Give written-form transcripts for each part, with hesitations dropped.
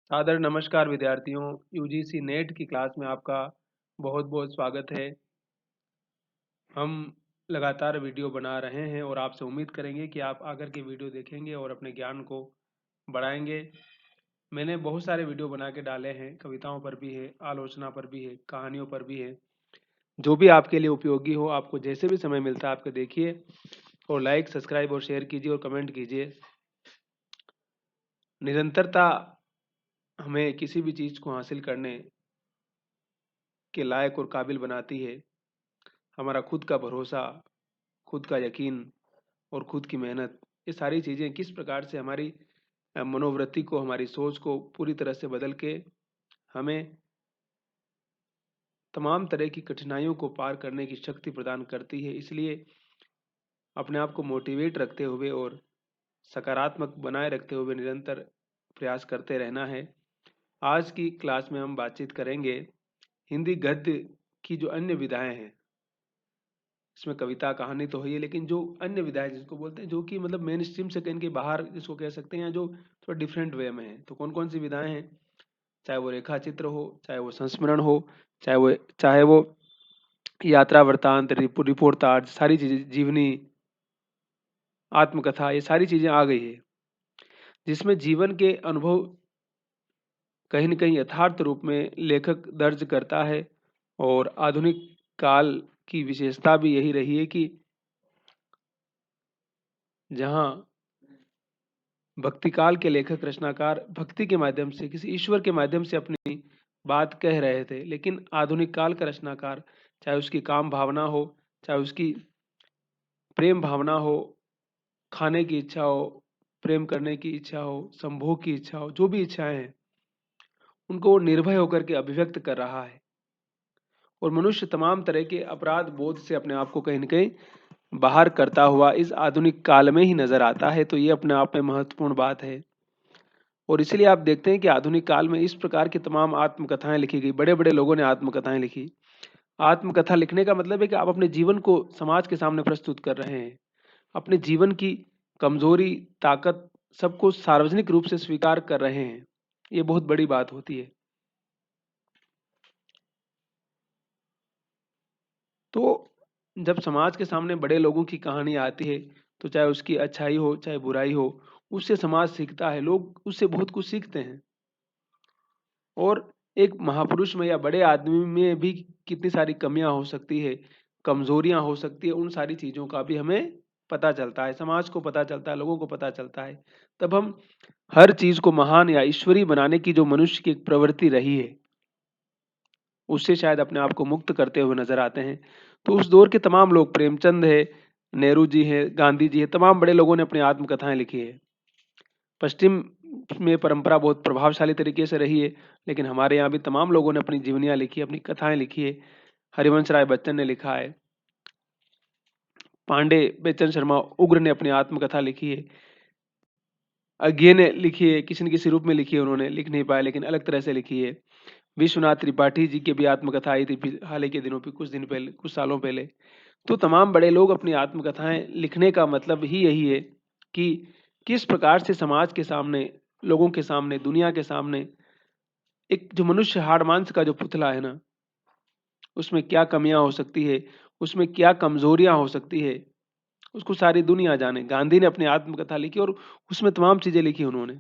सादर नमस्कार विद्यार्थियों। यूजीसी नेट की क्लास में आपका बहुत-बहुत स्वागत है। हम लगातार वीडियो बना रहे हैं और आपसे उम्मीद करेंगे कि आप आकर के वीडियो देखेंगे और अपने ज्ञान को बढ़ाएँगे। मैंने बहुत सारे वीडियो बना के डाले हैं, कविताओं पर भी है, आलोचना पर भी है, कहानियों पर भी है। जो भी आपके लिए उपयोगी हो, आपको जैसे भी समय मिलता है, आप देखिए और लाइक, सब्सक्राइब और शेयर कीजिए और कमेंट कीजिए। निरंतरता हमें किसी भी चीज़ को हासिल करने के लायक और काबिल बनाती है। हमारा खुद का भरोसा, खुद का यकीन और खुद की मेहनत, ये सारी चीज़ें किस प्रकार से हमारी मनोवृत्ति को, हमारी सोच को पूरी तरह से बदल के हमें तमाम तरह की कठिनाइयों को पार करने की शक्ति प्रदान करती है। इसलिए अपने आप को मोटिवेट रखते हुए और सकारात्मक बनाए रखते हुए निरंतर प्रयास करते रहना है। आज की क्लास में हम बातचीत करेंगे हिंदी गद्य की जो अन्य विधाएं हैं। इसमें कविता, कहानी तो है ही, लेकिन जो अन्य विधाएं जिसको बोलते हैं, जो कि मतलब मेन स्ट्रीम से कहीं के बाहर जिसको कह सकते हैं, या जो थोड़ा डिफरेंट वे में है, तो कौन कौन सी विधाएं हैं? चाहे वो रेखा चित्र हो, चाहे वो संस्मरण हो, चाहे वो यात्रा वृत्तांत, रिपोर्टाज, सारी चीजें, जीवनी, आत्मकथा, ये सारी चीजें आ गई है, जिसमें जीवन के अनुभव कहीं न कहीं यथार्थ रूप में लेखक दर्ज करता है। और आधुनिक काल की विशेषता भी यही रही है कि जहाँ भक्ति काल के लेखक रचनाकार भक्ति के माध्यम से, किसी ईश्वर के माध्यम से अपनी बात कह रहे थे, लेकिन आधुनिक काल का रचनाकार, चाहे उसकी काम भावना हो, चाहे उसकी प्रेम भावना हो, खाने की इच्छा हो, प्रेम करने की इच्छा हो, संभोग की इच्छा हो, जो भी इच्छाएं हैं, उनको वो निर्भय होकर के अभिव्यक्त कर रहा है। और मनुष्य तमाम तरह के अपराध बोध से अपने आप को कहीं न कहीं बाहर करता हुआ इस आधुनिक काल में ही नजर आता है। तो ये अपने आप में महत्वपूर्ण बात है। और इसीलिए आप देखते हैं कि आधुनिक काल में इस प्रकार की तमाम आत्मकथाएं लिखी गई, बड़े-बड़े लोगों ने आत्मकथाएं लिखी। आत्मकथा लिखने का मतलब है कि आप अपने जीवन को समाज के सामने प्रस्तुत कर रहे हैं। अपने जीवन की कमजोरी, ताकत, सबको सार्वजनिक रूप से स्वीकार कर रहे हैं। ये बहुत बड़ी बात होती है। तो जब समाज के सामने बड़े लोगों की कहानी आती है, तो चाहे उसकी अच्छाई हो, चाहे बुराई हो, उससे समाज सीखता है। लोग उससे बहुत कुछ सीखते हैं। और एक महापुरुष में या बड़े आदमी में भी कितनी सारी कमियां हो सकती है, कमजोरियां हो सकती है, उन सारी चीजों का भी हमें पता चलता है, समाज को पता चलता है, लोगों को पता चलता है। तब हम हर चीज को महान या ईश्वरीय बनाने की जो मनुष्य की एक प्रवृत्ति रही है, उससे शायद अपने आप को मुक्त करते हुए नजर आते हैं। तो उस दौर के तमाम लोग, प्रेमचंद है, नेहरू जी है, गांधी जी है, तमाम बड़े लोगों ने अपनी आत्मकथाएं लिखी है। पश्चिम में परंपरा बहुत प्रभावशाली तरीके से रही है, लेकिन हमारे यहाँ भी तमाम लोगों ने अपनी जीवनियाँ लिखी है, अपनी कथाएँ लिखी है। हरिवंश राय बच्चन ने लिखा है, पांडे बेचन शर्मा उग्र ने अपनी आत्मकथा लिखी है, अज्ञे ने लिखी है, किसी न किसी रूप में लिखी है, उन्होंने लिख नहीं पाया लेकिन अलग तरह से लिखी है। विश्वनाथ त्रिपाठी जी की भी आत्मकथा आई थी हाल ही के दिनों पे, कुछ दिन पहले, कुछ सालों पहले। तो तमाम बड़े लोग अपनी आत्मकथाएं लिखने का मतलब ही यही है कि किस प्रकार से समाज के सामने, लोगों के सामने, दुनिया के सामने एक जो मनुष्य हाड़ मांस का जो पुतला है ना, उसमें क्या कमियां हो सकती है, उसमें क्या कमजोरियां हो सकती है, उसको सारी दुनिया जाने। गांधी ने अपनी आत्मकथा लिखी और उसमें तमाम चीजें लिखी उन्होंने।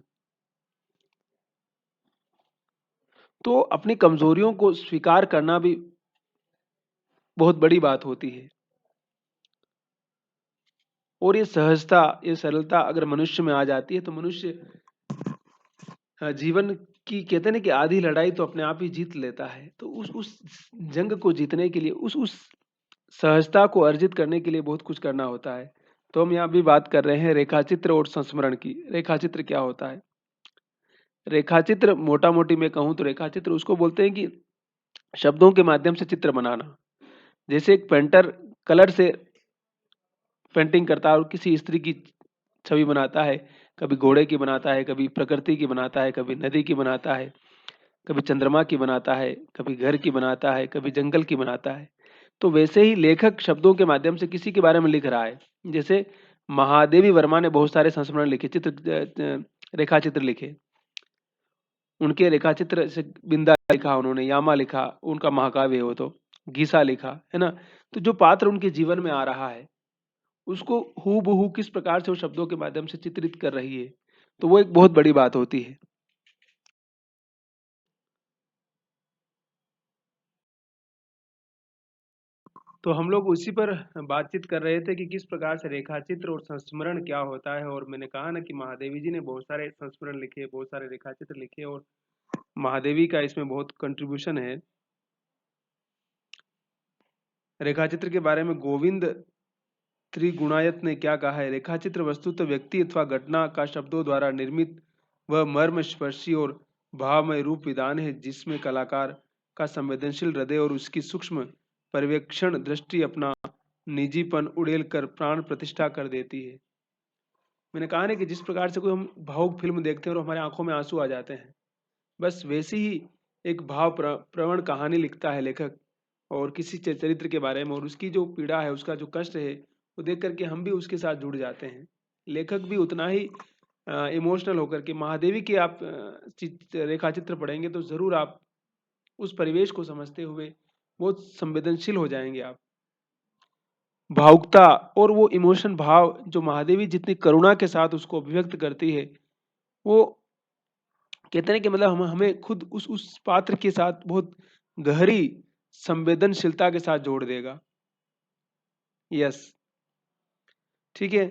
तो अपनी कमजोरियों को स्वीकार करना भी बहुत बड़ी बात होती है। और ये सहजता, ये सरलता अगर मनुष्य में आ जाती है, तो मनुष्य जीवन की, कहते हैं ना कि आधी लड़ाई तो अपने आप ही जीत लेता है। तो उस जंग को जीतने के लिए, उस सहजता को अर्जित करने के लिए बहुत कुछ करना होता है। तो हम यहाँ भी बात कर रहे हैं रेखाचित्र और संस्मरण की। रेखाचित्र क्या होता है? रेखाचित्र मोटा मोटी मैं कहूँ तो रेखाचित्र उसको बोलते हैं कि शब्दों के माध्यम से चित्र बनाना। जैसे एक पेंटर कलर से पेंटिंग करता है और किसी स्त्री की छवि बनाता है, कभी घोड़े की बनाता है, कभी प्रकृति की बनाता है, कभी नदी की बनाता है, कभी चंद्रमा की बनाता है, कभी घर की बनाता है, कभी जंगल की बनाता है। तो वैसे ही लेखक शब्दों के माध्यम से किसी के बारे में लिख रहा है। जैसे महादेवी वर्मा ने बहुत सारे संस्मरण लिखे, रेखा चित्र लिखे। उनके रेखाचित्र जैसे बिंदा लिखा उन्होंने, यामा लिखा, उनका महाकाव्य है वो तो, गीसा लिखा, है ना? तो जो पात्र उनके जीवन में आ रहा है, उसको हूबहू किस प्रकार से वो शब्दों के माध्यम से चित्रित कर रही है, तो वो एक बहुत बड़ी बात होती है। तो हम लोग उसी पर बातचीत कर रहे थे कि किस प्रकार से रेखाचित्र और संस्मरण क्या होता है, और मैंने कहा ना कि महादेवी जी ने बहुत सारे संस्मरण लिखे, बहुत सारे रेखाचित्र लिखे, और महादेवी का इसमें बहुत कंट्रीब्यूशन है। रेखाचित्र के बारे में गोविंद त्रिगुणायत ने क्या कहा है? रेखाचित्र वस्तुतः व्यक्ति अथवा घटना का शब्दों द्वारा निर्मित वह मर्मस्पर्शी और भावमय रूप विधान है, जिसमें कलाकार का संवेदनशील हृदय और उसकी सूक्ष्म पर्यवेक्षण दृष्टि अपना निजीपन उड़ेल कर प्राण प्रतिष्ठा कर देती है। मैंने कहा ना कि जिस प्रकार से कोई हम भावुक फिल्म देखते हैं और हमारे आंखों में आंसू आ जाते हैं, बस वैसी ही एक प्रवण कहानी लिखता है लेखक, और किसी चरित्र के बारे में, और उसकी जो पीड़ा है, उसका जो कष्ट है, वो देख करके हम भी उसके साथ जुड़ जाते हैं। लेखक भी उतना ही इमोशनल होकर के, महादेवी के आप रेखाचित्र पढ़ेंगे तो जरूर आप उस परिवेश को समझते हुए बहुत संवेदनशील हो जाएंगे आप। भावुकता और वो इमोशन, भाव जो महादेवी जितनी करुणा के साथ उसको अभिव्यक्त करती है, वो कहते हैं कि मतलब हम हमें खुद उस पात्र के साथ बहुत गहरी संवेदनशीलता के साथ जोड़ देगा। यस, ठीक है।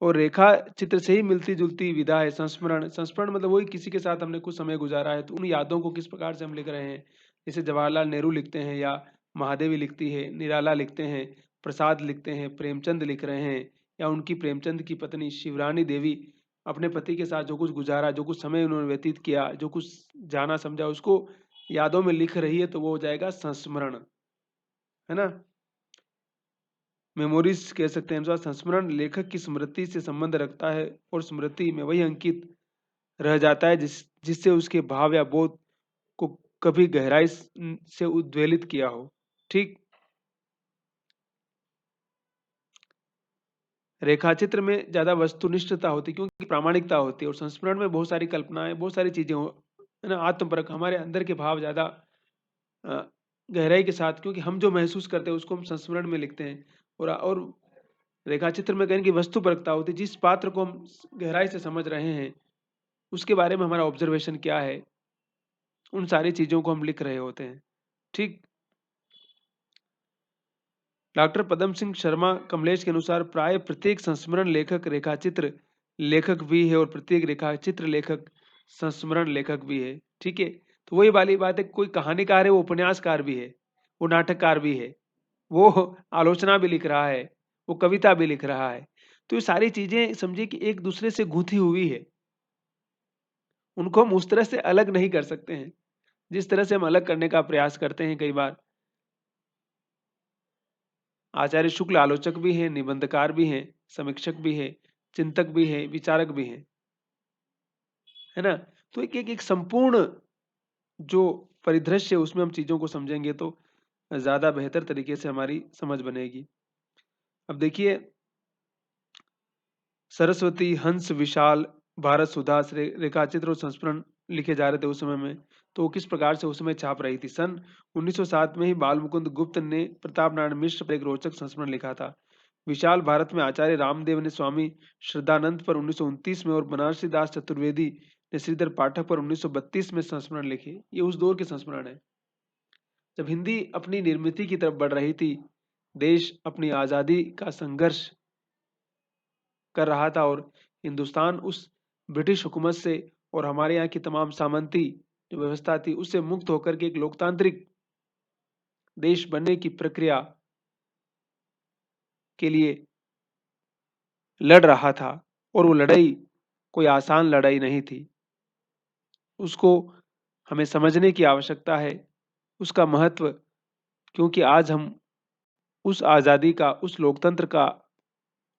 और रेखा चित्र से ही मिलती जुलती विधा है संस्मरण। संस्मरण मतलब वही, किसी के साथ हमने कुछ समय गुजारा है तो उन यादों को किस प्रकार से हम लिख रहे हैं। जैसे जवाहरलाल नेहरू लिखते हैं, या महादेवी लिखती है, निराला लिखते हैं, प्रसाद लिखते हैं, प्रेमचंद लिख रहे हैं, या उनकी प्रेमचंद की पत्नी शिवरानी देवी अपने पति के साथ जो कुछ गुजारा, जो कुछ समय उन्होंने व्यतीत किया, जो कुछ जाना समझा, उसको यादों में लिख रही है, तो वो हो जाएगा संस्मरण, है ना। मेमोरीज कह सकते हैं। अनुसार संस्मरण लेखक की स्मृति से संबंध रखता है, और स्मृति में वही अंकित रह जाता है जिससे उसके भाव या बोध को कभी गहराई से उद्वेलित किया हो। ठीक। रेखाचित्र में ज्यादा वस्तुनिष्ठता होती है, क्योंकि प्रामाणिकता होती है, और संस्मरण में बहुत सारी कल्पनाएं, बहुत सारी चीजें हो, है ना, आत्मपरक, हमारे अंदर के भाव ज्यादा अ, गहराई के साथ, क्योंकि हम जो महसूस करते हैं उसको हम संस्मरण में लिखते हैं। और रेखाचित्र में कहें कि वस्तुपरकता होती है, जिस पात्र को हम गहराई से समझ रहे हैं, उसके बारे में हमारा ऑब्जर्वेशन क्या है, उन सारी चीजों को हम लिख रहे होते हैं। ठीक। डॉक्टर पदम सिंह शर्मा कमलेश के अनुसार प्राय प्रत्येक संस्मरण लेखक रेखाचित्र लेखक भी है, और प्रत्येक रेखाचित्र लेखक संस्मरण लेखक भी है। ठीक है। तो वही वाली बात है, कोई कहानीकार है, वो उपन्यासकार भी है, वो नाटककार भी है, वो आलोचना भी लिख रहा है, वो कविता भी लिख रहा है। तो ये सारी चीजें समझिए कि एक दूसरे से गूंथी हुई है, उनको हम उस तरह से अलग नहीं कर सकते हैं जिस तरह से हम अलग करने का प्रयास करते हैं कई बार। आचार्य शुक्ल आलोचक भी हैं, निबंधकार भी हैं, समीक्षक भी हैं, चिंतक भी हैं, विचारक भी हैं, है ना। तो एक संपूर्ण जो परिदृश्य है, उसमें हम चीजों को समझेंगे तो ज्यादा बेहतर तरीके से हमारी समझ बनेगी। अब देखिए, सरस्वती, हंस, विशाल, भारत सुधा से रेखाचित्र और संस्मरण लिखे जा रहे थे उस समय में, तो वो किस प्रकार से उस समय छाप रही थी। सन 1907 में ही बाल मुकुंद गुप्त ने प्रताप नारायण मिश्र पर एक रोचक संस्मरण लिखा था। विशाल भारत में आचार्य रामदेव ने स्वामी श्रद्धानंद पर 1929 में, और बनारसी दास चतुर्वेदी ने श्रीधर पाठक पर 1932 में संस्मरण लिखे। ये उस दौर के संस्मरण है जब हिंदी अपनी निर्मिति की तरफ बढ़ रही थी, देश अपनी आजादी का संघर्ष कर रहा था, और हिंदुस्तान उस ब्रिटिश हुकूमत से और हमारे यहाँ की तमाम सामंती जो व्यवस्था थी उससे मुक्त होकर के एक लोकतांत्रिक देश बनने की प्रक्रिया के लिए लड़ रहा था। और वो लड़ाई कोई आसान लड़ाई नहीं थी, उसको हमें समझने की आवश्यकता है, उसका महत्व। क्योंकि आज हम उस आजादी का, उस लोकतंत्र का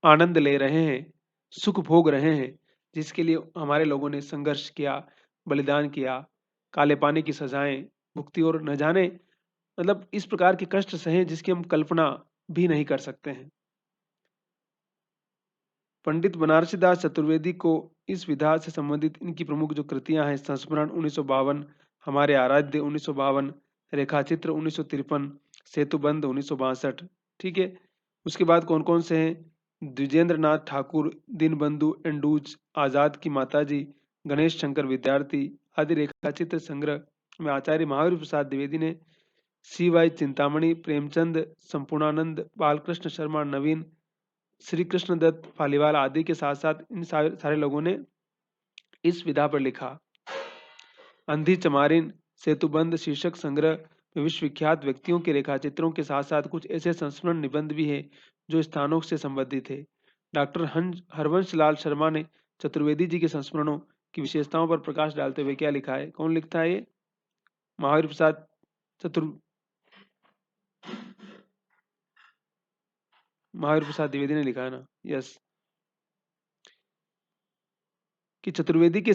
आनंद ले रहे हैं, सुख भोग रहे हैं, जिसके लिए हमारे लोगों ने संघर्ष किया, बलिदान किया, काले पानी की सजाएं भुगती, और न जाने मतलब इस प्रकार के कष्ट सहे जिसकी हम कल्पना भी नहीं कर सकते हैं। पंडित बनारसी दास चतुर्वेदी को इस विधा से संबंधित इनकी प्रमुख जो कृतियां हैं, संस्मरण 1952, हमारे आराध्य 1952, रेखाचित्र 1953, सेतुबंध 1962। ठीक है। उसके बाद कौन कौन से हैं? द्विजेंद्र नाथ ठाकुर, दीनबंधु एंडूज, आजाद की माताजी, गणेश शंकर विद्यार्थी आदि रेखाचित्र संग्रह में आचार्य महावीर प्रसाद द्विवेदी ने CY चिंतामणि, प्रेमचंद, संपूर्णानंद, बालकृष्ण शर्मा, नवीन, श्री कृष्ण दत्त पालीवाल आदि के साथ साथ इन सारे लोगों ने इस विधा पर लिखा। अंधी चमारिन, सेतुबंध शीर्षक संग्रह में विश्वविख्यात व्यक्तियों के रेखाचित्रों के साथ साथ कुछ ऐसे संस्मरण निबंध भी हैं जो स्थानों से संबंधित है। डॉक्टर हरवंश लाल शर्मा ने चतुर्वेदी जी के संस्मरणों की विशेषताओं पर प्रकाश डालते हुए क्या लिखा है? कौन लिखता है ये? महावीर प्रसाद महावीर प्रसाद द्विवेदी ने लिखा है ना? यस। कि चतुर्वेदी के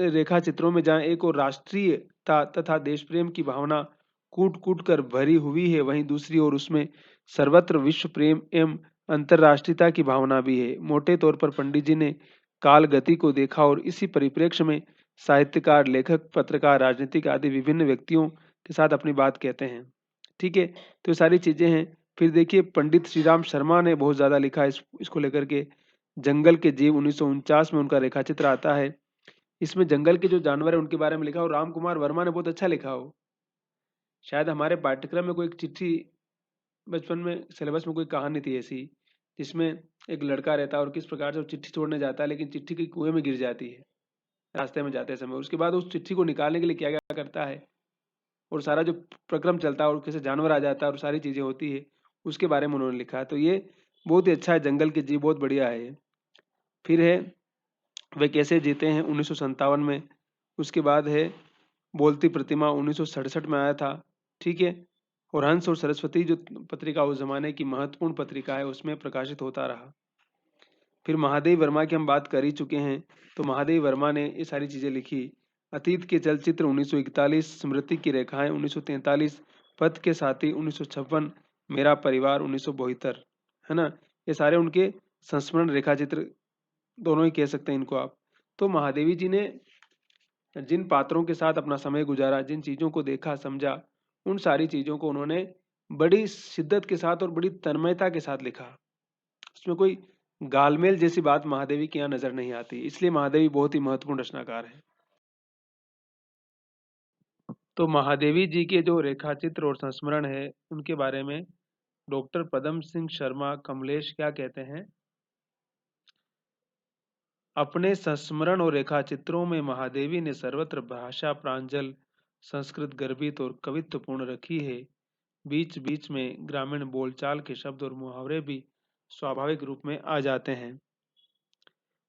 रेखा चित्रों में जहाँ एक और राष्ट्रीयता तथा देश प्रेम की भावना कूट कूट कर भरी हुई है, वहीं दूसरी ओर उसमें सर्वत्र विश्व प्रेम एवं अंतर्राष्ट्रीयता की भावना भी है। मोटे तौर पर पंडित जी ने काल गति को देखा और इसी परिप्रेक्ष्य में साहित्यकार, लेखक, पत्रकार, राजनीतिक आदि विभिन्न व्यक्तियों के साथ अपनी बात कहते हैं। ठीक है। तो ये सारी चीजें हैं। फिर देखिए, पंडित श्रीराम शर्मा ने बहुत ज्यादा लिखा इसको लेकर के। जंगल के जीव 1949 में उनका रेखाचित्र आता है। इसमें जंगल के जो जानवर है उनके बारे में लिखा और राम कुमार वर्मा ने बहुत अच्छा लिखा हो। शायद हमारे पाठ्यक्रम में कोई एक चिट्ठी, बचपन में सिलेबस में कोई कहानी थी ऐसी, जिसमें एक लड़का रहता है और किस प्रकार से वो चिट्ठी छोड़ने जाता है, लेकिन चिट्ठी की कुएं में गिर जाती है रास्ते में जाते समय। उसके बाद उस चिट्ठी को निकालने के लिए क्या क्या करता है और सारा जो प्रक्रम चलता है और कैसे जानवर आ जाता है और सारी चीजें होती है, उसके बारे में उन्होंने लिखा है। तो ये बहुत ही अच्छा है। जंगल के जीव बहुत बढ़िया है ये। फिर है वे कैसे जीते हैं 1957 में। उसके बाद है बोलती प्रतिमा 1967 में आया था। ठीक है। और हंस और सरस्वती जो पत्रिका उस जमाने की महत्वपूर्ण पत्रिका है, उसमें प्रकाशित होता रहा। फिर महादेव वर्मा की हम बात कर ही चुके हैं। तो महादेव वर्मा ने ये सारी चीजें लिखी। अतीत के चलचित्र 1941, स्मृति की रेखाएं 1943, पथ के साथी 1956, मेरा परिवार 1972, है ना? ये सारे उनके संस्मरण रेखा चित्र, दोनों ही कह सकते हैं इनको आप। तो महादेवी जी ने जिन पात्रों के साथ अपना समय गुजारा, जिन चीजों को देखा समझा, उन सारी चीजों को उन्होंने बड़ी शिद्दत के साथ और बड़ी तन्मयता के साथ लिखा। उसमें कोई गालमेल जैसी बात महादेवी के यहाँ नजर नहीं आती। इसलिए महादेवी बहुत ही महत्वपूर्ण रचनाकार है। तो महादेवी जी के जो रेखाचित्र और संस्मरण है, उनके बारे में डॉक्टर पदम सिंह शर्मा कमलेश क्या कहते हैं? अपने संस्मरण और रेखाचित्रों में महादेवी ने सर्वत्र भाषा प्रांजल, संस्कृत गर्भित और कवित्वपूर्ण रखी है। बीच बीच में ग्रामीण बोलचाल के शब्द और मुहावरे भी स्वाभाविक रूप में आ जाते हैं।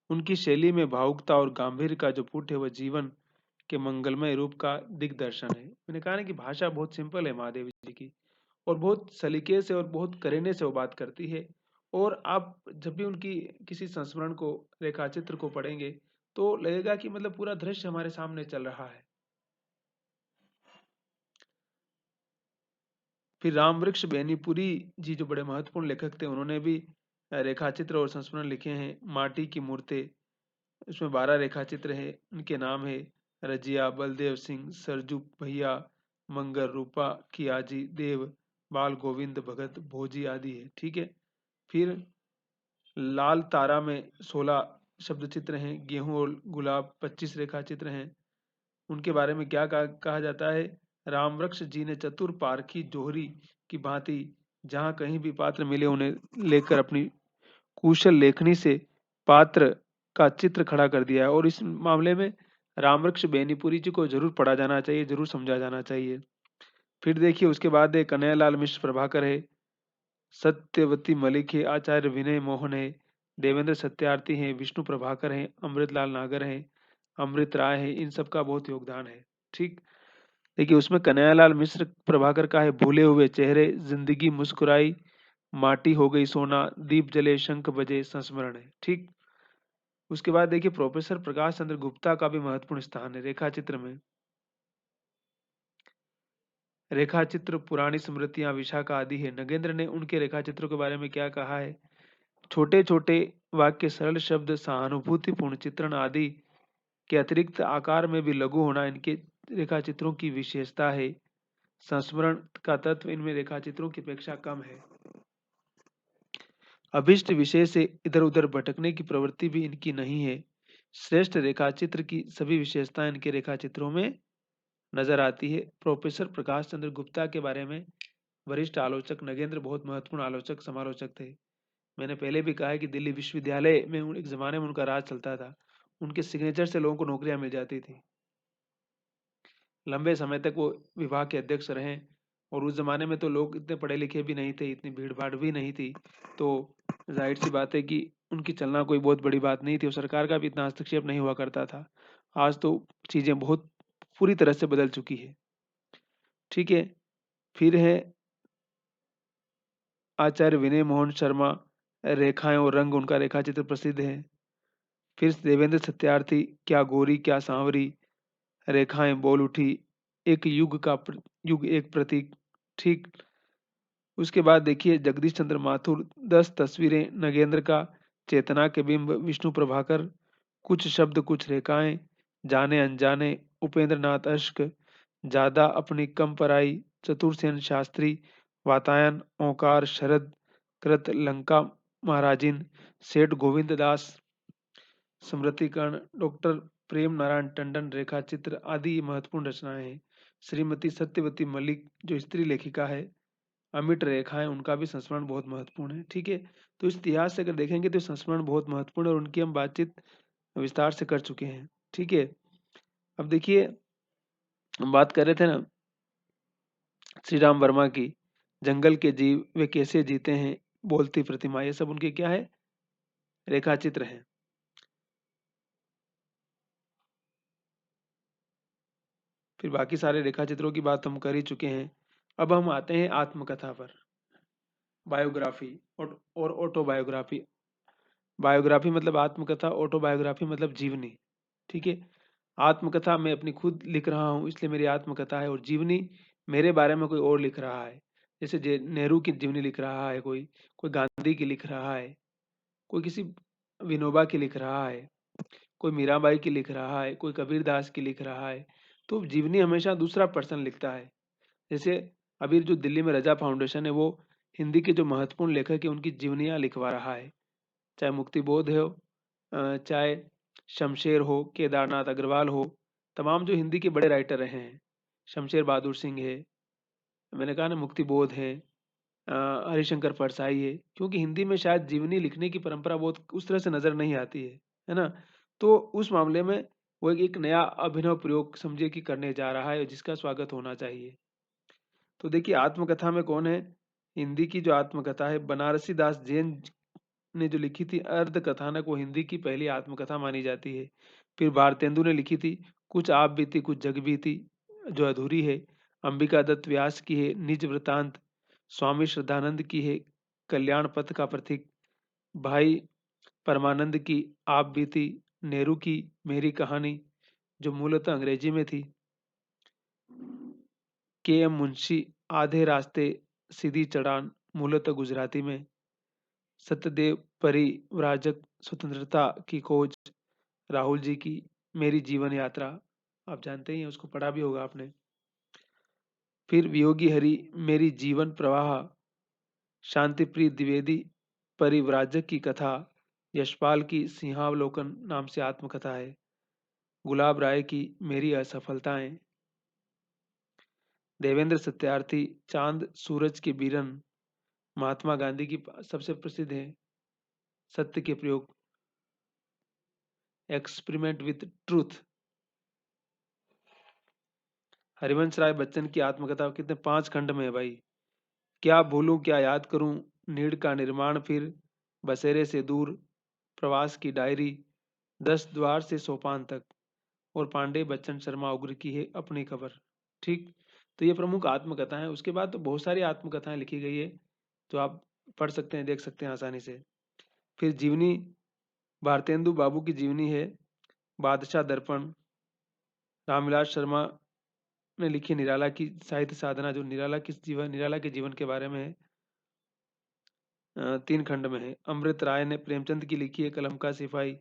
उनकी शैली में भावुकता और गांधीर्य का जो पुट है, वह जीवन के मंगलमय रूप का दिग्दर्शन है। मैंने कहा ना कि भाषा बहुत सिंपल है महादेवी जी की, और बहुत सलीके से और बहुत करीने से वो बात करती है। और आप जब भी उनकी किसी संस्मरण को, रेखाचित्र को पढ़ेंगे, तो लगेगा कि मतलब पूरा दृश्य हमारे सामने चल रहा है। फिर रामवृक्ष बेनीपुरी जी जो बड़े महत्वपूर्ण लेखक थे, उन्होंने भी रेखाचित्र और संस्मरण लिखे हैं। माटी की मूर्तें, इसमें 12 रेखाचित्र हैं। उनके नाम है रजिया, बलदेव सिंह, सरजू भैया, मंगर रूपा, कियाजी देव, बाल गोविंद भगत, भोजी आदि है। ठीक है। फिर लाल तारा में 16 शब्द चित्र हैं। गेहूं और गुलाब 25 रेखा चित्र हैं। उनके बारे में क्या कहा जाता है? रामवृक्ष जी ने चतुर पारखी जोहरी की भांति जहां कहीं भी पात्र मिले, उन्हें लेकर अपनी कुशल लेखनी से पात्र का चित्र खड़ा कर दिया है। और इस मामले में रामवृक्ष बेनीपुरी जी को जरूर पढ़ा जाना चाहिए, जरूर समझा जाना चाहिए। फिर देखिए, उसके बाद है कन्हैयालाल मिश्र प्रभाकर है, सत्यवती मलिक है, आचार्य विनय मोहन है, देवेंद्र सत्यार्थी हैं, विष्णु प्रभाकर हैं, अमृतलाल नागर हैं, अमृत राय है। इन सब का बहुत योगदान है। ठीक। देखिए, उसमें कन्हैयालाल मिश्र प्रभाकर का है भूले हुए चेहरे, जिंदगी मुस्कुराई, माटी हो गई सोना, दीप जले शंख बजे, संस्मरण है। ठीक। उसके बाद देखिए, प्रोफेसर प्रकाश चंद्र गुप्ता का भी महत्वपूर्ण स्थान है रेखा चित्र में। रेखा चित्र पुरानी स्मृतियां, विशाखा आदि है। नगेंद्र ने उनके रेखा चित्रों के बारे में क्या कहा है? छोटे छोटे वाक्य, सरल शब्द, सहानुभूतिपूर्ण चित्रण आदि के अतिरिक्त आकार में भी लघु होना इनके रेखाचित्रों की विशेषता है। संस्मरण का तत्व इनमें रेखाचित्रों की अपेक्षा कम है। अभिष्ट विषय से इधर उधर भटकने की प्रवृत्ति भी इनकी नहीं है। श्रेष्ठ रेखाचित्र की सभी विशेषताएं इनके रेखाचित्रों में नजर आती है। प्रोफेसर प्रकाश चंद्र गुप्ता के बारे में वरिष्ठ आलोचक नगेंद्र बहुत महत्वपूर्ण आलोचक समालोचक थे। मैंने पहले भी कहा है कि दिल्ली विश्वविद्यालय में एक जमाने में उनका राज चलता था। उनके सिग्नेचर से लोगों को नौकरियां मिल जाती थी। लंबे समय तक वो विभाग के अध्यक्ष रहे और उस जमाने में तो लोग इतने पढ़े लिखे भी नहीं थे, इतनी भीड़ भाड़ भी नहीं थी, तो जाहिर सी बात है कि उनकी चलना कोई बहुत बड़ी बात नहीं थी और सरकार का भी इतना हस्तक्षेप नहीं हुआ करता था। आज तो चीजें बहुत पूरी तरह से बदल चुकी है। ठीक है, फिर है आचार्य विनय मोहन शर्मा। रेखाएं और रंग उनका रेखाचित्र प्रसिद्ध है। फिर देवेंद्र सत्यार्थी, क्या गोरी क्या सांवरी, रेखाएं बोल उठी, एक युग का युग एक प्रतीक। ठीक। उसके बाद देखिए जगदीश चंद्र माथुर, 10 तस्वीरें, नगेंद्र का, चेतना के बिंब, विष्णु प्रभाकर, कुछ शब्द कुछ रेखाएं, जाने अनजाने, उपेंद्र नाथ अश्क, ज्यादा अपनी कम पराई, चतुर्सेन शास्त्री, वातायन, ओंकार, शरद, कृत, लंका महाराजिन, सेठ गोविंद दास, स्मृतिकरण, डॉक्टर प्रेम नारायण टंडन, रेखा चित्र आदि महत्वपूर्ण रचनाएं हैं। श्रीमती सत्यवती मलिक जो स्त्री लेखिका है, अमिट रेखाएं, उनका भी संस्मरण बहुत महत्वपूर्ण है। ठीक है, तो इस इतिहास से अगर देखेंगे तो संस्मरण बहुत महत्वपूर्ण है और उनकी हम बातचीत विस्तार से कर चुके हैं। ठीक है, अब देखिए हम बात कर रहे थे ना श्री राम वर्मा की, जंगल के जीव वे कैसे जीते हैं, बोलती प्रतिमा, ये सब उनके क्या है, रेखा चित्र हैं। फिर बाकी सारे रेखा चित्रों की बात हम कर ही चुके हैं। अब हम आते हैं आत्मकथा पर। बायोग्राफी और ऑटोबायोग्राफी। बायोग्राफी मतलब आत्मकथा, ऑटोबायोग्राफी मतलब जीवनी। ठीक है, आत्मकथा मैं अपनी खुद लिख रहा हूँ इसलिए मेरी आत्मकथा है, और जीवनी मेरे बारे में कोई और लिख रहा है। जैसे नेहरू की जीवनी लिख रहा है कोई, कोई गांधी की लिख रहा है, कोई किसी विनोबा की लिख रहा है, कोई मीराबाई की लिख रहा है, कोई कबीरदास की लिख रहा है। तो जीवनी हमेशा दूसरा पर्सन लिखता है। जैसे अभी जो दिल्ली में रजा फाउंडेशन है वो हिंदी के जो महत्वपूर्ण लेखक है उनकी जीवनियां लिखवा रहा है। चाहे मुक्ति बोध हो, चाहे शमशेर हो, केदारनाथ अग्रवाल हो, तमाम जो हिंदी के बड़े राइटर रहे हैं, शमशेर बहादुर सिंह है, मैंने कहा ना मुक्ति बोध है, हरिशंकर परसाई है, क्योंकि हिंदी में शायद जीवनी लिखने की परंपरा बहुत उस तरह से नजर नहीं आती है ना। तो उस मामले में वो एक नया अभिनव प्रयोग समझे कि करने जा रहा है जिसका स्वागत होना चाहिए। तो देखिए आत्मकथा में कौन है, हिंदी की जो आत्मकथा है बनारसी दास जैन ने जो लिखी थी अर्ध कथानक, वो हिंदी की पहली आत्मकथा मानी जाती है। फिर भारतेंदु ने लिखी थी कुछ आप बीती कुछ जग बीती, जो अधूरी है। अंबिका दत्त व्यास की है निज वृतांत। स्वामी श्रद्धानंद की है कल्याण पथ का प्रतीक। भाई परमानंद की आप बीती। नेहरू की मेरी कहानी जो मूलतः अंग्रेजी में थी। के एम मुंशी आधे रास्ते सीधी चढ़ान, मूलतः गुजराती में। सत्यदेव परिव्राजक स्वतंत्रता की खोज, राहुल जी की मेरी जीवन यात्रा, आप जानते ही हैं, उसको पढ़ा भी होगा आपने। फिर वियोगी हरि मेरी जीवन प्रवाह, शांतिप्रिय द्विवेदी परिव्राजक की कथा, यशपाल की सिंहावलोकन नाम से आत्मकथा है। गुलाब राय की मेरी असफलताएं। देवेंद्र सत्यार्थी चांद सूरज के बीरन। महात्मा गांधी की सबसे प्रसिद्ध है सत्य के प्रयोग, experiment with truth. Harivansh Rai Bachchan की आत्मकथा कितने 5 खंड में है भाई। क्या भूलूं क्या याद करूं, नीड़ का निर्माण, फिर बसेरे से दूर, प्रवास की डायरी, 10 द्वार से सोपान तक, और पांडे बच्चन शर्मा उग्र की है अपनी खबर। ठीक, तो ये प्रमुख आत्मकथा है। उसके बाद तो बहुत सारी आत्मकथाएं लिखी गई है जो आप पढ़ सकते हैं, देख सकते हैं आसानी से। फिर जीवनी, भारतेंदु बाबू की जीवनी है बादशाह दर्पण। रामविलास शर्मा ने लिखी निराला की साहित्य साधना, जो निराला के जीवन के बारे में है। 3 खंड में है। अमृत राय ने प्रेमचंद की लिखी है कलम का सिपाही,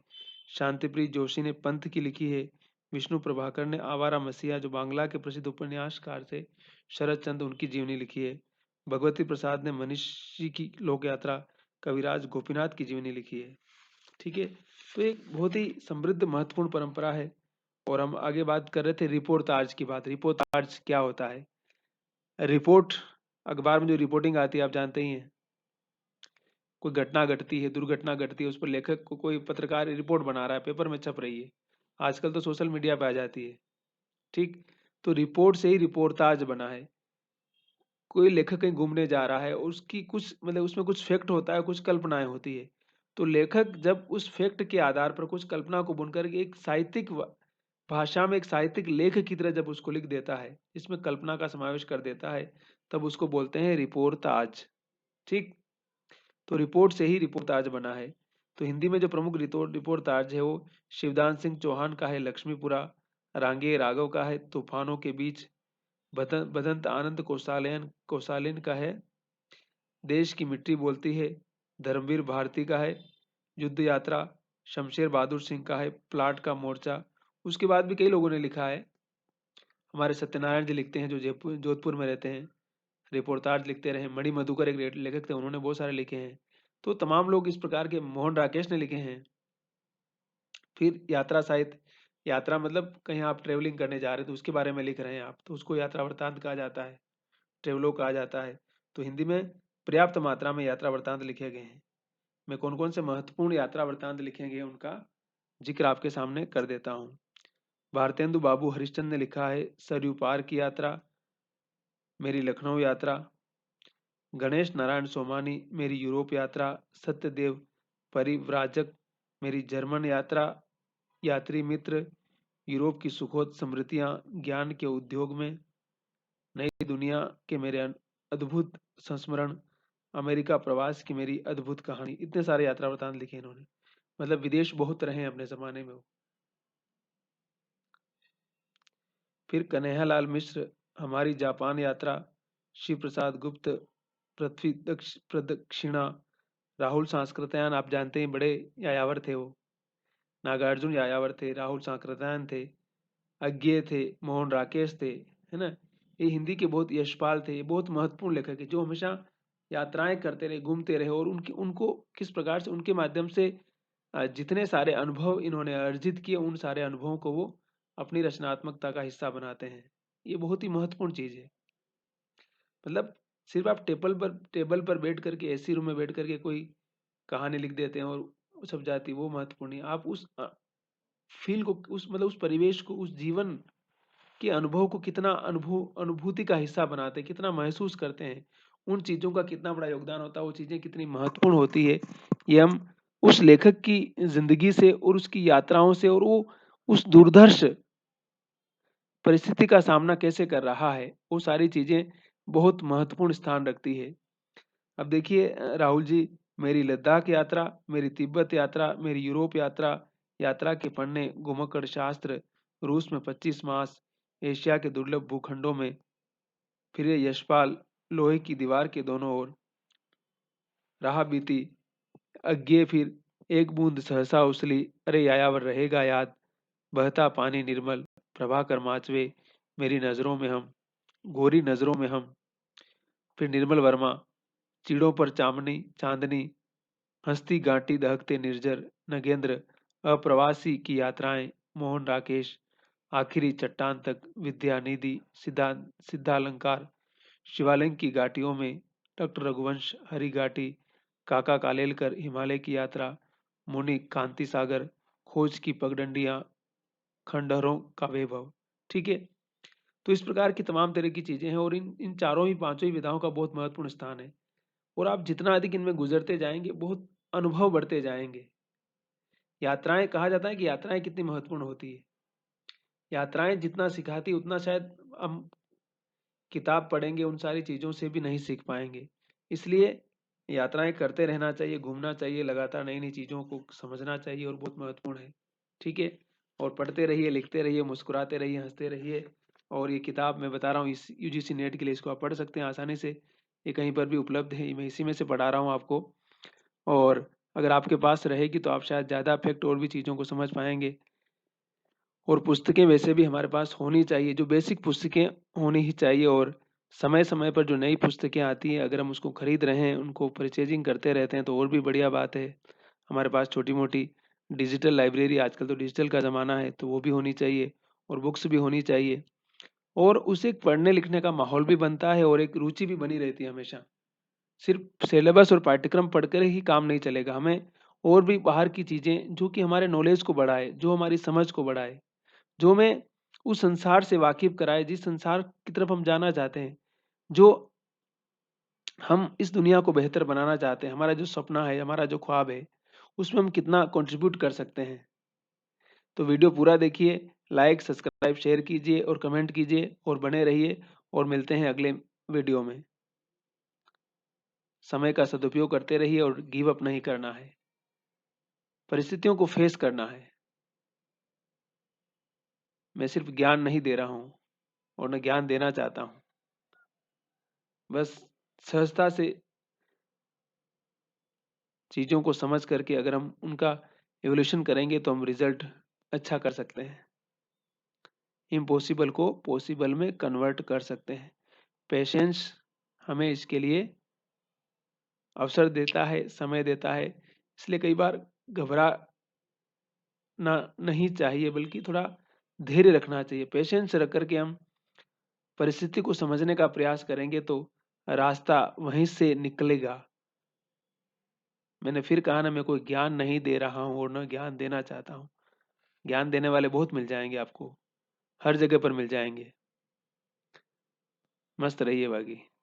शांतिप्रिय जोशी ने पंत की लिखी है, विष्णु प्रभाकर ने आवारा मसीहा जो बांग्ला के प्रसिद्ध उपन्यासकार थे शरद चंद्र उनकी जीवनी लिखी है, भगवती प्रसाद ने मनीषी की लोक यात्रा, कविराज गोपीनाथ की जीवनी लिखी है। ठीक है, तो एक बहुत ही समृद्ध महत्वपूर्ण परंपरा है। और हम आगे बात कर रहे थे रिपोर्टाज की बात। रिपोर्टाज क्या होता है? रिपोर्ट, अखबार में जो रिपोर्टिंग आती है आप जानते ही हैं। कोई घटना घटती है, दुर्घटना घटती है, उस पर लेखक को कोई पत्रकार रिपोर्ट बना रहा है, पेपर में छप रही है, आजकल तो सोशल मीडिया पे आ जाती है। ठीक, तो रिपोर्ट से ही रिपोर्टाज बना है। कोई लेखक कहीं घूमने जा रहा है, उसकी कुछ मतलब उसमें कुछ फैक्ट होता है, कुछ कल्पनाएं होती है। तो लेखक जब उस फैक्ट के आधार पर कुछ कल्पना को बुनकर के एक साहित्यिक भाषा में एक साहित्यिक लेख की तरह जब उसको लिख देता है, इसमें कल्पना का समावेश कर देता है, तब उसको बोलते हैं रिपोर्टाज। ठीक, तो रिपोर्ट से ही रिपोर्टाज बना है। तो हिंदी में जो प्रमुख रिपोर्टाज है वो शिवदान सिंह चौहान का है लक्ष्मीपुरा, रांगे राघव का है तूफानों के बीच, बदंत आनंद कौसालेन का है देश की मिट्टी बोलती है, धर्मवीर भारती का है युद्ध यात्रा, शमशेर बहादुर सिंह का है प्लाट का मोर्चा। उसके बाद भी कई लोगों ने लिखा है। हमारे सत्यनारायण जी लिखते हैं जो जयपुर जोधपुर में रहते हैं, रिपोर्टाज लिखते रहे। मणि मधुकर एक लेखक थे, उन्होंने बहुत सारे लिखे हैं। तो तमाम लोग इस प्रकार के, मोहन राकेश ने लिखे हैं। फिर यात्रा साहित्य, यात्रा मतलब कहीं आप ट्रेवलिंग करने जा रहे हैं तो उसके बारे में लिख रहे हैं आप, तो उसको यात्रा वृत्तांत कहा जाता है, ट्रेवलोग कहा जाता है। तो हिंदी में पर्याप्त मात्रा में यात्रा वृत्तांत लिखे गए हैं। मैं कौन कौन से महत्वपूर्ण यात्रा वृत्तांत लिखे गए उनका जिक्र आपके सामने कर देता हूँ। भारतेंदु बाबू हरिश्चंद्र ने लिखा है सरयू पार की यात्रा, मेरी लखनऊ यात्रा। गणेश नारायण सोमानी मेरी यूरोप यात्रा, सत्यदेव परिव्राजक मेरी जर्मन यात्रा, यात्री मित्र यूरोप की सुखोद स्मृतियां ज्ञान के उद्योग में, नई दुनिया के मेरे अद्भुत संस्मरण, अमेरिका प्रवास की मेरी अद्भुत कहानी। इतने सारे यात्रा वृतांत लिखे इन्होंने, मतलब विदेश बहुत रहे हैं अपने जमाने में वो। फिर कन्हैयालाल मिश्र हमारी जापान यात्रा, शिव प्रसाद गुप्त पृथ्वी प्रदक्षिणा, राहुल सांस्कृत्यायन आप जानते हैं बड़े यायावर थे वो, नागार्जुन यायावर थे, राहुल सांकृत्यायन थे, अज्ञे थे, मोहन राकेश थे, है ना। ये हिंदी के बहुत यशपाल थे, ये बहुत महत्वपूर्ण लेखक है जो हमेशा यात्राएं करते रहे, घूमते रहे, और उनकी उनको किस प्रकार से उनके माध्यम से जितने सारे अनुभव इन्होंने अर्जित किए, उन सारे अनुभवों को वो अपनी रचनात्मकता का हिस्सा बनाते हैं। ये बहुत ही महत्वपूर्ण चीज है। मतलब सिर्फ आप टेबल पर बैठ करके, एसी रूम में बैठ करके कोई कहानी लिख देते हैं और छप जाती है, वो महत्वपूर्ण नहीं। आप उस फील को, उस मतलब उस परिवेश को, उस जीवन के अनुभव को कितना अनुभूति का हिस्सा बनाते हैं, कितना महसूस करते हैं, उन चीजों का कितना बड़ा योगदान होता है, वो चीजें कितनी महत्वपूर्ण होती है, ये हम उस लेखक की जिंदगी से और उसकी यात्राओं से, और वो उस दुर्धर्ष परिस्थिति का सामना कैसे कर रहा है, वो सारी चीजें बहुत महत्वपूर्ण स्थान रखती है। अब देखिए राहुल जी, मेरी लद्दाख यात्रा, मेरी तिब्बत यात्रा, मेरी यूरोप यात्रा, यात्रा के पन्ने, घुमक्कड़ शास्त्र, रूस में 25 मास, एशिया के दुर्लभ भूखंडों में, फिर ये यशपाल, लोहे की दीवार के दोनों ओर, राह बीती, अज्ञे फिर, एक बूंद सहसा उछली, अरे यायावर रहेगा याद, बहता पानी निर्मल, प्रभाकर माचवे, मेरी नजरों में हम, गोरी नजरों में हम, फिर निर्मल वर्मा, चिड़ों पर चांदनी चांदनी, हंसती घाटी दहकते निर्जर, नगेंद्र, अप्रवासी की यात्राएं, मोहन राकेश, आखिरी चट्टान तक, विद्यानिधि, सिद्धालंकार, शिवालिंग की घाटियों में, डॉक्टर रघुवंश, हरि घाटी, काका कालेलकर, हिमालय की यात्रा, मुनि कांति सागर, खोज की पगडंडियां, खंडहरों का वैभव। ठीक है, तो इस प्रकार की तमाम तरह की चीजें हैं, और इन इन चारों ही पांचों ही विधाओं का बहुत महत्वपूर्ण स्थान है। और आप जितना अधिक इनमें गुजरते जाएंगे, बहुत अनुभव बढ़ते जाएंगे। यात्राएं, कहा जाता है कि यात्राएं कितनी महत्वपूर्ण होती है, यात्राएं जितना सिखाती उतना शायद हम किताब पढ़ेंगे उन सारी चीजों से भी नहीं सीख पाएंगे। इसलिए यात्राएं करते रहना चाहिए, घूमना चाहिए, लगातार नई नई चीजों को समझना चाहिए, और बहुत महत्वपूर्ण है। ठीक है, और पढ़ते रहिए, लिखते रहिए, मुस्कुराते रहिए, हंसते रहिए। और ये किताब मैं बता रहा हूँ, इस यूजीसी नेट के लिए इसको आप पढ़ सकते हैं आसानी से, ये कहीं पर भी उपलब्ध है, मैं इसी में से पढ़ा रहा हूँ आपको। और अगर आपके पास रहेगी तो आप शायद ज़्यादा इफ़ेक्ट और भी चीज़ों को समझ पाएँगे। और पुस्तकें वैसे भी हमारे पास होनी चाहिए, जो बेसिक पुस्तकें होनी ही चाहिए और समय-समय पर जो नई पुस्तकें आती हैं, अगर हम उसको खरीद रहे हैं, उनको परचेज़िंग करते रहते हैं, तो और भी बढ़िया बात है। हमारे पास छोटी-मोटी डिजिटल लाइब्रेरी, आजकल तो डिजिटल का ज़माना है, तो वो भी होनी चाहिए और बुक्स भी होनी चाहिए और उससे एक पढ़ने-लिखने का माहौल भी बनता है और एक रुचि भी बनी रहती है हमेशा। सिर्फ़ सिलेबस और पाठ्यक्रम पढ़कर ही काम नहीं चलेगा, हमें और भी बाहर की चीज़ें जो कि हमारे नॉलेज को बढ़ाए, जो हमारी समझ को बढ़ाए, जो हमें उस संसार से वाकिफ़ कराए जिस संसार की तरफ हम जाना चाहते हैं, जो हम इस दुनिया को बेहतर बनाना चाहते हैं, हमारा जो सपना है, हमारा जो ख्वाब है, उसमें हम कितना कंट्रीब्यूट कर सकते हैं। तो वीडियो पूरा देखिए, लाइक, सब्सक्राइब, शेयर कीजिए और कमेंट कीजिए और बने रहिए और मिलते हैं अगले वीडियो में। समय का सदुपयोग करते रहिए और गिव अप नहीं करना है। परिस्थितियों को फेस करना है। मैं सिर्फ़ ज्ञान नहीं दे रहा हूँ और मैं ज्ञान देना चाहता हूँ। बस सहजता से चीज़ों को समझ करके अगर हम उनका इवोल्यूशन करेंगे तो हम रिज़ल्ट अच्छा कर सकते हैं। इम्पॉसिबल को पॉसिबल में कन्वर्ट कर सकते हैं। पेशेंस हमें इसके लिए अवसर देता है, समय देता है। इसलिए कई बार घबराना नहीं चाहिए बल्कि थोड़ा धैर्य रखना चाहिए। पेशेंस रख कर के हम परिस्थिति को समझने का प्रयास करेंगे तो रास्ता वहीं से निकलेगा। मैंने फिर कहा ना, मैं कोई ज्ञान नहीं दे रहा हूँ और ना ज्ञान देना चाहता हूँ। ज्ञान देने वाले बहुत मिल जाएँगे आपको, हर जगह पर मिल जाएँगे। मस्त रहिए बाकी।